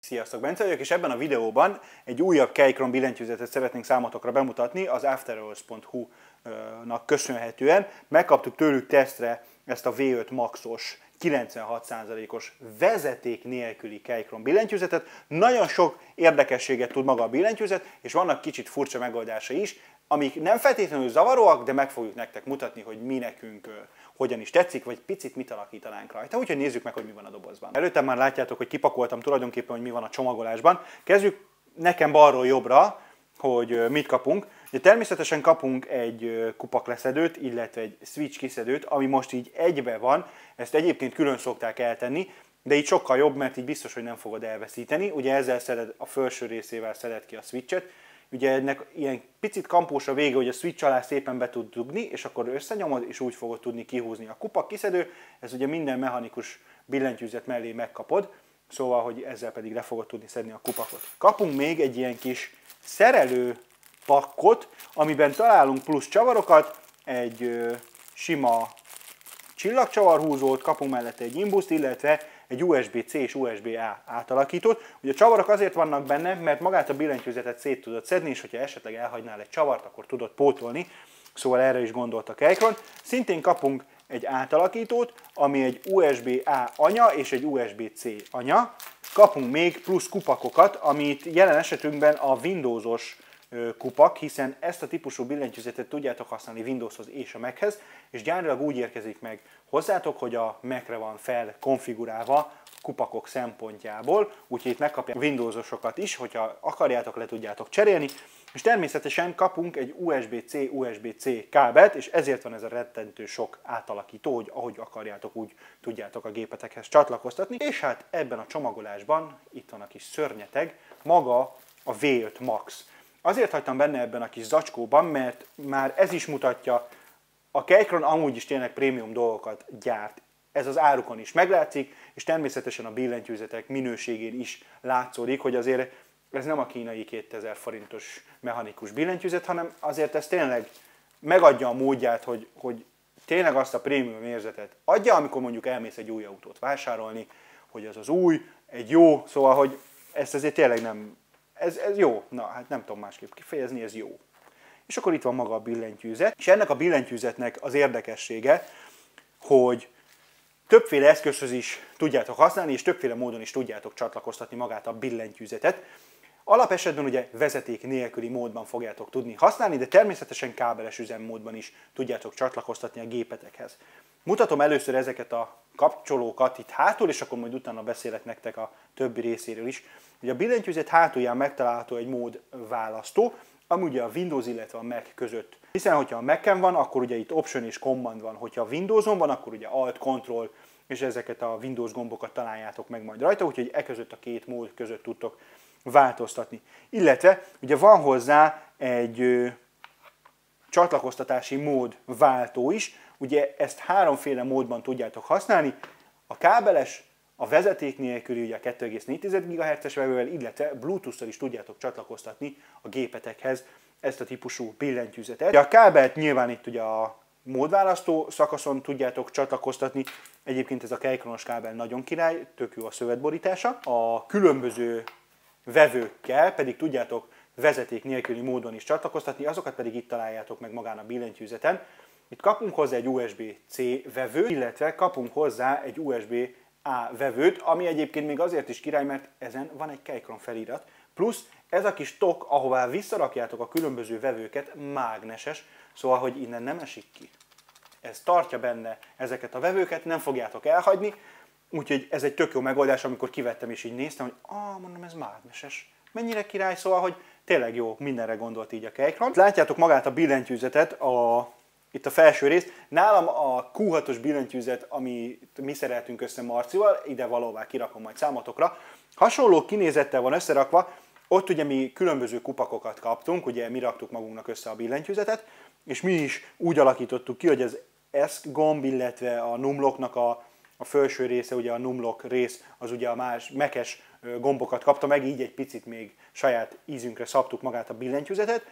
Sziasztok, Bence vagyok, és ebben a videóban egy újabb Keychron billentyűzetet szeretnénk számotokra bemutatni az afterhours.hu-nak köszönhetően. Megkaptuk tőlük tesztre ezt a V5 Maxos 96%-os vezeték nélküli Keychron billentyűzetet. Nagyon sok érdekességet tud maga a billentyűzet, és vannak kicsit furcsa megoldásai is, amik nem feltétlenül zavaróak, de meg fogjuk nektek mutatni, hogy mi nekünk hogyan is tetszik, vagy picit mit alakítanánk rajta. Úgyhogy nézzük meg, hogy mi van a dobozban. Előttem már látjátok, hogy kipakoltam tulajdonképpen, hogy mi van a csomagolásban. Kezdjük nekem balról jobbra, hogy mit kapunk. Ugye természetesen kapunk egy kupakleszedőt, illetve egy switch kiszedőt, ami most így egybe van. Ezt egyébként külön szokták eltenni, de így sokkal jobb, mert így biztos, hogy nem fogod elveszíteni. Ugye ezzel szeded, a felső részével szeded ki a switchet. Ugye ennek ilyen picit kampós a vége, hogy a switch alá szépen be tud dugni, és akkor összenyomod, és úgy fogod tudni kihúzni. A kupak kiszedő, ez ugye minden mechanikus billentyűzet mellé megkapod, szóval, hogy ezzel pedig le fogod tudni szedni a kupakot. Kapunk még egy ilyen kis szerelő pakkot, amiben találunk plusz csavarokat, egy sima csillagcsavarhúzót, kapunk mellette egy imbuszt, illetve egy USB-C és USB-A átalakítót. Ugye a csavarok azért vannak benne, mert magát a billentyűzetet szét tudod szedni, és hogyha esetleg elhagynál egy csavart, akkor tudod pótolni, szóval erre is gondoltak Keychron. Szintén kapunk egy átalakítót, ami egy USB-A anya és egy USB-C anya. Kapunk még plusz kupakokat, amit jelen esetünkben a Windowsos kupak, hiszen ezt a típusú billentyűzetet tudjátok használni Windowshoz és a Machez, és gyárilag úgy érkezik meg hozzátok, hogy a Macre van felkonfigurálva kupakok szempontjából, úgyhogy itt megkapják Windowsosokat is, hogyha akarjátok, le tudjátok cserélni, és természetesen kapunk egy USB-C, USB-C kábelt, és ezért van ez a rettentő sok átalakító, hogy ahogy akarjátok, úgy tudjátok a gépetekhez csatlakoztatni, és hát ebben a csomagolásban itt van a kis szörnyeteg, maga a V5 Max. Azért hagytam benne ebben a kis zacskóban, mert már ez is mutatja, a Keychron amúgy is tényleg prémium dolgokat gyárt. Ez az árukon is meglátszik, és természetesen a billentyűzetek minőségén is látszódik, hogy azért ez nem a kínai 2000 forintos mechanikus billentyűzet, hanem azért ez tényleg megadja a módját, hogy tényleg azt a prémium érzetet adja, amikor mondjuk elmész egy új autót vásárolni, hogy az új, egy jó, szóval, hogy ezt azért tényleg nem... Ez jó, na hát nem tudom másképp kifejezni, ez jó. És akkor itt van maga a billentyűzet, és ennek a billentyűzetnek az érdekessége, hogy többféle eszközhöz is tudjátok használni, és többféle módon is tudjátok csatlakoztatni magát a billentyűzetet. Alapesetben ugye vezeték nélküli módban fogjátok tudni használni, de természetesen kábeles üzemmódban is tudjátok csatlakoztatni a gépetekhez. Mutatom először ezeket a kapcsolókat itt hátul, és akkor majd utána beszélek nektek a többi részéről is. Ugye a billentyűzet hátulján megtalálható egy módválasztó, ami ugye a Windows, illetve a Mac között. Hiszen, hogyha a Mac-en van, akkor ugye itt Option és Command van, hogyha a Windows-on van, akkor ugye Alt, Control, és ezeket a Windows gombokat találjátok meg majd rajta, úgyhogy e között a két mód között tudtok változtatni. Illetve ugye van hozzá egy csatlakoztatási mód váltó is, ugye ezt háromféle módban tudjátok használni, a kábeles, a vezeték nélküli, ugye a 2,4 GHz-es vevővel, illetve Bluetooth-szal is tudjátok csatlakoztatni a gépetekhez ezt a típusú billentyűzetet. A kábelt nyilván itt ugye a módválasztó szakaszon tudjátok csatlakoztatni, egyébként ez a Keychronos kábel nagyon király, tök jó a szövetborítása. A különböző vevőkkel pedig tudjátok vezeték nélküli módon is csatlakoztatni, azokat pedig itt találjátok meg magán a billentyűzeten. Itt kapunk hozzá egy USB-C vevőt, illetve kapunk hozzá egy USB-A vevőt, ami egyébként még azért is király, mert ezen van egy Keychron felirat, plusz ez a kis tok, ahová visszarakjátok a különböző vevőket, mágneses, szóval, hogy innen nem esik ki. Ez tartja benne ezeket a vevőket, nem fogjátok elhagyni, úgyhogy ez egy tök jó megoldás, amikor kivettem és így néztem, hogy mondom, ez mágneses. Mennyire király, szóval, hogy tényleg jó, mindenre gondolt így a Keychron. Látjátok magát a billentyűzetet, itt a felső rész. Nálam a Q6-os billentyűzet, amit mi szereltünk össze Marcival, ide valóvá kirakom majd számotokra. Hasonló kinézettel van összerakva, ott ugye mi különböző kupakokat kaptunk, ugye mi raktuk magunknak össze a billentyűzetet, és mi is úgy alakítottuk ki, hogy az ESC gomb, illetve a numlocknak a felső része, ugye a numlock rész, az ugye a más Mac-es gombokat kapta meg, így egy picit még saját ízünkre szabtuk magát a billentyűzetet,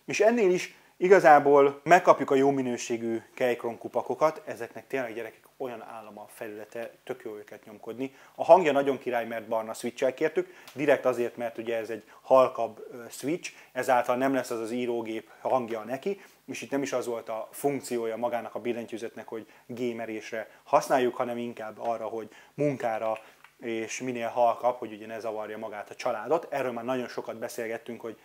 és ennél is Igazából megkapjuk a jó minőségű Keychron kupakokat, ezeknek tényleg gyerekek olyan állam a felülete, tök jó őket nyomkodni. A hangja nagyon király, mert barna switch-el kértük, direkt azért, mert ugye ez egy halkabb switch, ezáltal nem lesz az az írógép hangja neki, és itt nem is az volt a funkciója magának a billentyűzetnek, hogy gamerésre használjuk, hanem inkább arra, hogy munkára és minél halkabb, hogy ugye ne zavarja magát a családot. Erről már nagyon sokat beszélgettünk, hogy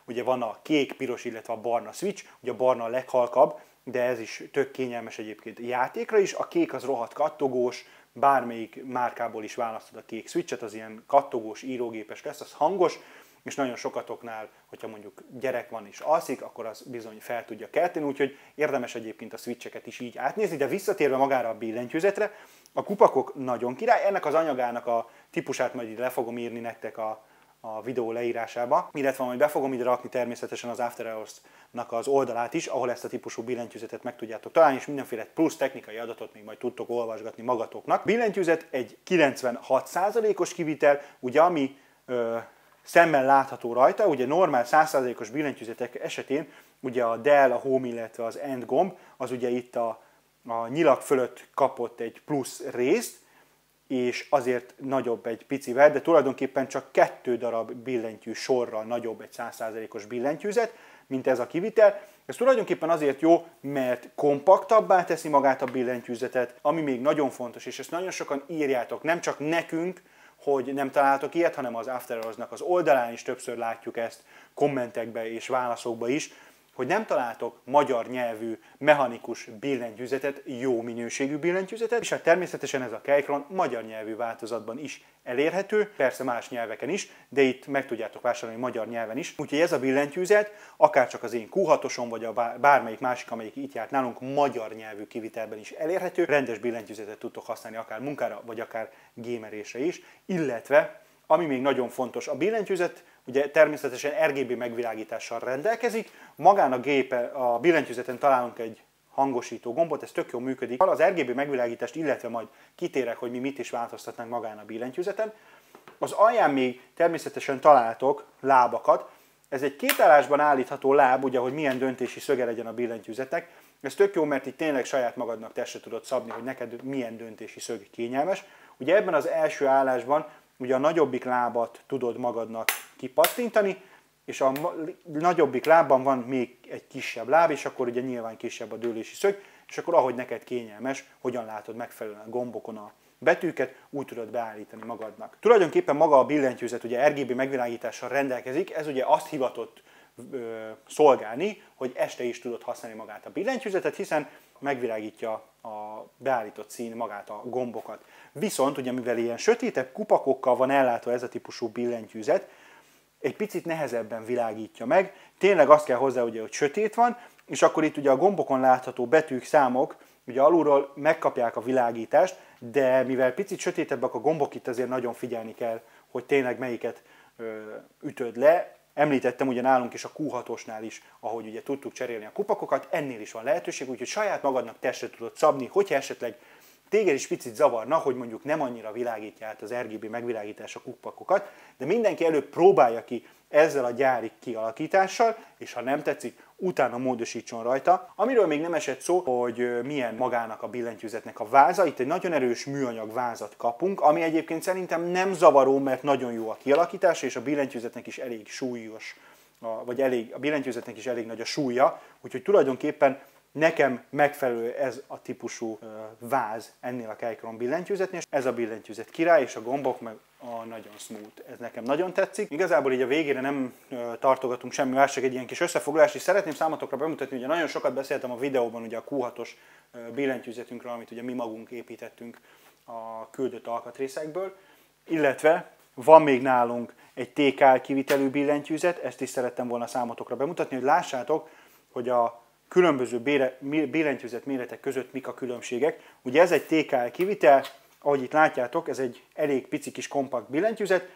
ugye van a kék, piros, illetve a barna switch, ugye a barna a leghalkabb, de ez is tök kényelmes egyébként játékra is. A kék az rohadt kattogós, bármelyik márkából is választod a kék switchet, az ilyen kattogós, írógépes lesz, az hangos, és nagyon sokatoknál, hogyha mondjuk gyerek van és alszik, akkor az bizony fel tudja kelteni, úgyhogy érdemes egyébként a switcheket is így átnézni, de visszatérve magára a billentyűzetre, a kupakok nagyon király, ennek az anyagának a típusát majd ide le fogom írni nektek a videó leírásába, illetve majd be fogom ide rakni természetesen az After Hours-nak az oldalát is, ahol ezt a típusú billentyűzetet meg tudjátok találni, és mindenféle plusz technikai adatot még majd tudtok olvasgatni magatoknak. Billentyűzet egy 96%-os kivitel, ugye ami szemmel látható rajta, ugye normál 100%-os billentyűzetek esetén ugye a Del, a Home, illetve az End gomb, az ugye itt a nyilak fölött kapott egy plusz részt, és azért nagyobb egy picivel, de tulajdonképpen csak 2 darab billentyű sorral nagyobb egy 100%-os billentyűzet, mint ez a kivitel. Ez tulajdonképpen azért jó, mert kompaktabbá teszi magát a billentyűzetet, ami még nagyon fontos, és ezt nagyon sokan írjátok, nem csak nekünk, hogy nem találtok ilyet, hanem az After Hours-nak az oldalán is többször látjuk ezt, kommentekbe és válaszokba is, hogy nem találtok magyar nyelvű mechanikus billentyűzetet, jó minőségű billentyűzetet, és hát természetesen ez a Keychron magyar nyelvű változatban is elérhető, persze más nyelveken is, de itt meg tudjátok vásárolni magyar nyelven is. Úgyhogy ez a billentyűzet, akár csak az én Q6-osom, vagy bármelyik másik, amelyik itt járt nálunk, magyar nyelvű kivitelben is elérhető. Rendes billentyűzetet tudtok használni akár munkára, vagy akár gamerésre is, illetve ami még nagyon fontos, a billentyűzet ugye természetesen RGB megvilágítással rendelkezik, magán a billentyűzeten találunk egy hangosító gombot, ez tök jól működik. Az RGB megvilágítást, illetve majd kitérek, hogy mi mit is változtatnánk magán a billentyűzeten. Az alján még természetesen találtok lábakat. Ez egy kétállásban állítható láb, ugye, hogy milyen döntési szöge legyen a billentyűzetnek. Ez tök jó, mert itt tényleg saját magadnak testre tudod szabni, hogy neked milyen döntési szög kényelmes. Ugye ebben az első állásban ugye a nagyobbik lábat tudod magadnak kipattintani, és a nagyobbik lábban van még egy kisebb láb, és akkor ugye nyilván kisebb a dőlési szög, és akkor ahogy neked kényelmes, hogyan látod megfelelően a gombokon a betűket, úgy tudod beállítani magadnak. Tulajdonképpen maga a billentyűzet ugye RGB megvilágítással rendelkezik, ez ugye azt hivatott szolgálni, hogy este is tudod használni magát a billentyűzetet, hiszen megvilágítja a beállított szín magát a gombokat. Viszont ugye mivel ilyen sötétebb kupakokkal van ellátva ez a típusú billentyűzet, egy picit nehezebben világítja meg. Tényleg azt kell hozzá, ugye, hogy sötét van, és akkor itt ugye a gombokon látható betűk, számok ugye alulról megkapják a világítást, de mivel picit sötétebbek a gombok, itt azért nagyon figyelni kell, hogy tényleg melyiket ütöd le. Említettem ugye nálunk is a Q6-osnál is, ahogy ugye tudtuk cserélni a kupakokat, ennél is van lehetőség, úgyhogy saját magadnak testre tudod szabni, hogyha esetleg téged is picit zavarna, hogy mondjuk nem annyira világítja át az RGB megvilágítás a kupakokat, de mindenki előbb próbálja ki ezzel a gyári kialakítással, és ha nem tetszik, utána módosítson rajta. Amiről még nem esett szó, hogy milyen magának a billentyűzetnek a váza. Itt egy nagyon erős műanyag vázat kapunk, ami egyébként szerintem nem zavaró, mert nagyon jó a kialakítása, és a billentyűzetnek is elég súlyos, vagy a billentyűzetnek is elég nagy a súlya, úgyhogy tulajdonképpen nekem megfelelő ez a típusú váz ennél a Keychron billentyűzetnél. Ez a billentyűzet király, és a gombok meg nagyon smooth. Ez nekem nagyon tetszik. Igazából így a végére nem tartogatunk semmi más, csak egy ilyen kis összefoglalás, és szeretném számotokra bemutatni, ugye nagyon sokat beszéltem a videóban ugye a Q6-os billentyűzetünkről, amit ugye mi magunk építettünk a küldött alkatrészekből, illetve van még nálunk egy TKL kivitelű billentyűzet, ezt is szerettem volna számotokra bemutatni, hogy lássátok, hogy a különböző billentyűzet méretek között mik a különbségek. Ugye ez egy TKL kivitel, ahogy itt látjátok, ez egy elég pici kis kompakt billentyűzet,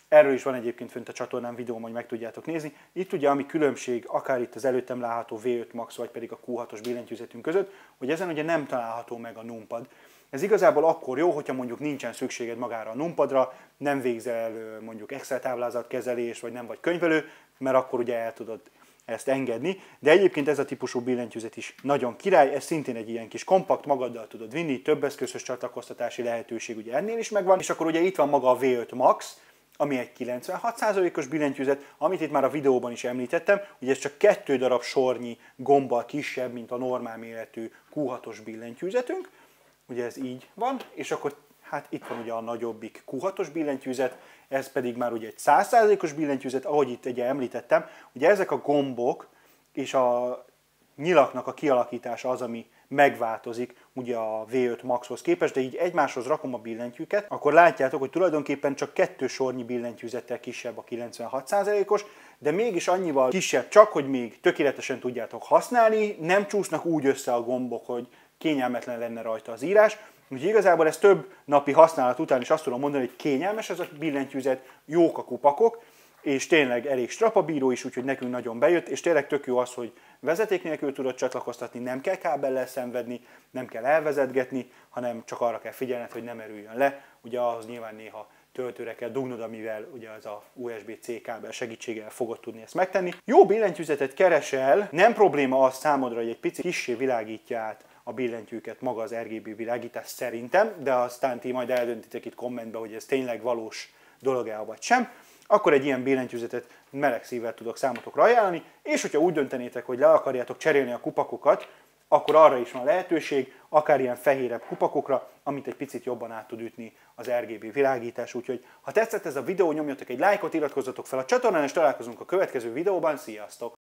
erről is van egyébként fönt a csatornán videóm, hogy meg tudjátok nézni. Itt ugye ami különbség, akár itt az előttem látható V5 Max, vagy pedig a Q6-os billentyűzetünk között, hogy ezen ugye nem található meg a numpad. Ez igazából akkor jó, hogyha mondjuk nincsen szükséged magára a numpadra, nem végzel mondjuk Excel táblázatkezelés, vagy nem vagy könyvelő, mert akkor ugye el tudod ezt engedni, de egyébként ez a típusú billentyűzet is nagyon király, ez szintén egy ilyen kis kompakt, magaddal tudod vinni, több eszközös csatlakoztatási lehetőség ugye ennél is megvan, és akkor ugye itt van maga a V5 Max, ami egy 96%-os billentyűzet, amit itt már a videóban is említettem, ugye ez csak 2 darab sornyi gombbal kisebb, mint a normál méretű Q6-os billentyűzetünk, ugye ez így van, és akkor hát itt van ugye a nagyobbik Q6-os billentyűzet, ez pedig már ugye egy 100%-os billentyűzet, ahogy itt ugye említettem, ugye ezek a gombok és a nyilaknak a kialakítása az, ami megváltozik ugye a V5 Maxhoz képest, de így egymáshoz rakom a billentyűket, akkor látjátok, hogy tulajdonképpen csak 2 sornyi billentyűzettel kisebb a 96%-os, de mégis annyival kisebb, csak hogy még tökéletesen tudjátok használni, nem csúsznak úgy össze a gombok, hogy kényelmetlen lenne rajta az írás. Úgyhogy igazából ez több napi használat után is azt tudom mondani, hogy kényelmes ez a billentyűzet, jók a kupakok, és tényleg elég strapabíró is, úgyhogy nekünk nagyon bejött, és tényleg tök jó az, hogy vezeték nélkül tudod csatlakoztatni, nem kell kábellel szenvedni, nem kell elvezetgetni, hanem csak arra kell figyelned, hogy nem erüljön le. Ugye ahhoz nyilván néha töltőre kell dugnod, amivel ugye az a USB-C kábel segítségével fogod tudni ezt megtenni. Jó billentyűzetet keresel, nem probléma az számodra, hogy egy picit kissé világítja át a billentyűket maga az RGB világítás szerintem, de aztán ti majd eldöntitek itt kommentbe, hogy ez tényleg valós dolog-e vagy sem, akkor egy ilyen billentyűzetet meleg szívvel tudok számotokra ajánlani, és hogyha úgy döntenétek, hogy le akarjátok cserélni a kupakokat, akkor arra is van lehetőség, akár ilyen fehérebb kupakokra, amit egy picit jobban át tud ütni az RGB világítás. Úgyhogy ha tetszett ez a videó, nyomjatok egy lájkot, iratkozzatok fel a csatornán, és találkozunk a következő videóban. Sziasztok!